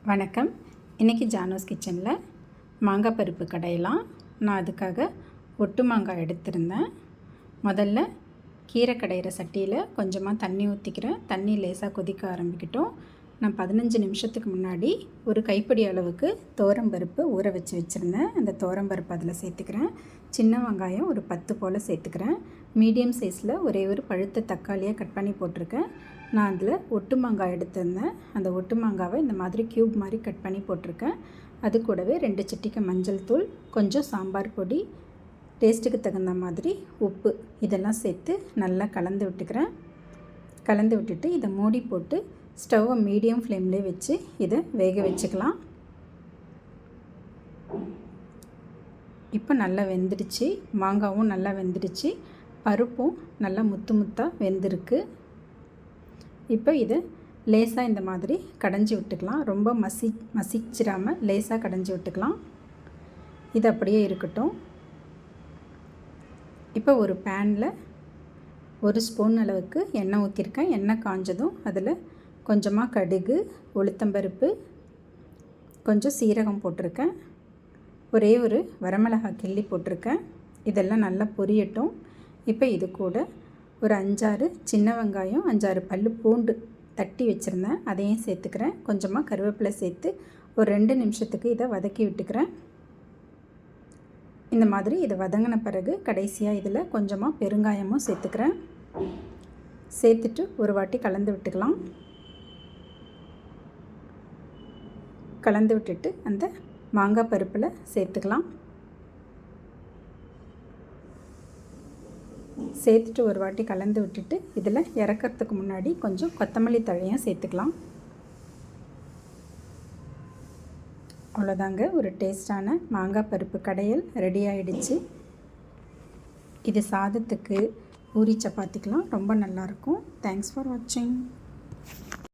வணக்கம். இன்றைக்கி ஜானோஸ் கிச்சனில் மாங்காய் பருப்பு கடையலாம். நான் அதுக்காக ஒட்டு மாங்காய் எடுத்திருந்தேன். முதல்ல கீரை கடையிற சட்டியில் கொஞ்சமாக தண்ணி ஊற்றிக்கிறேன். தண்ணி லேசாக கொதிக்க ஆரம்பிக்கட்டும். நான் 15 நிமிஷத்துக்கு முன்னாடி ஒரு கைப்பிடி அளவுக்கு பருப்பு ஊற வச்சுருந்தேன். அந்த பருப்பு அதில் சேர்த்துக்கிறேன். சின்ன வெங்காயம் ஒரு 10 போல் சேர்த்துக்கிறேன். மீடியம் சைஸில் ஒரே ஒரு பழுத்த தக்காளியாக கட் பண்ணி போட்டிருக்கேன். நான் அதில் ஒட்டு மாங்காய் எடுத்திருந்தேன். அந்த ஒட்டு மாங்காவை இந்த மாதிரி க்யூப் மாதிரி கட் பண்ணி போட்டிருக்கேன். அது கூடவே 2 சிட்டிகை மஞ்சள் தூள், கொஞ்சம் சாம்பார் பொடி, டேஸ்ட்டுக்கு தகுந்த மாதிரி உப்பு இதெல்லாம் சேர்த்து நல்லா கலந்து விட்டுக்கிறேன். கலந்து விட்டுட்டு இதை மூடி போட்டு ஸ்டவ்வை மீடியம் ஃப்ளேம்லேயே வச்சு இதை வேக வச்சுக்கலாம். இப்போ நல்லா வெந்துடுச்சு. மாங்காவும் நல்லா வெந்துடுச்சு. பருப்பும் நல்லா முத்து முத்தாக வெந்திருக்கு. இப்போ இதை லேசாக இந்த மாதிரி கடைஞ்சி விட்டுக்கலாம். ரொம்ப மசிச்சிடாமல் லேசாக கடைஞ்சி விட்டுக்கலாம். இது அப்படியே இருக்கட்டும். இப்போ ஒரு பேனில் 1 ஸ்பூன் அளவுக்கு எண்ணெய் ஊற்றிருக்கேன். எண்ணெய் காஞ்சதும் அதில் கொஞ்சமாக கடுகு, உளுத்தம்பருப்பு, கொஞ்சம் சீரகம் போட்டிருக்கேன். ஒரே ஒரு வரமிளகாய் கிள்ளி போட்டிருக்கேன். இதெல்லாம் நல்லா பொரியட்டும். இப்போ இது கூட ஒரு 5-6 சின்ன வெங்காயம், 5-6 பல் பூண்டு தட்டி வச்சுருந்தேன். அதையும் சேர்த்துக்கிறேன். கொஞ்சமாக கருவேப்பிலை சேர்த்து ஒரு 2 நிமிஷத்துக்கு இதை வதக்கி விட்டுக்கிறேன். இந்த மாதிரி இதை வதங்கின பிறகு கடைசியாக இதில் கொஞ்சமாக பெருங்காயமும் சேர்த்துக்கிறேன். சேர்த்துட்டு ஒரு வாட்டி கலந்து விட்டுக்கலாம். கலந்து விட்டுட்டு அந்த மாங்காய் பருப்பில் சேர்த்துக்கலாம். சேர்த்துட்டு ஒரு வாட்டி கலந்து விட்டுட்டு இதில் இறக்கிறதுக்கு முன்னாடி கொஞ்சம் கொத்தமல்லி தழையும் சேர்த்துக்கலாம். அவ்வளோதாங்க, ஒரு டேஸ்டான மாங்காய் பருப்பு கடையல் ரெடி ஆகிடுச்சு. இது சாதத்துக்கு, பூரி, சப்பாத்திக்கெலாம் ரொம்ப நல்லாயிருக்கும். தேங்க்ஸ் ஃபார் வாட்சிங்.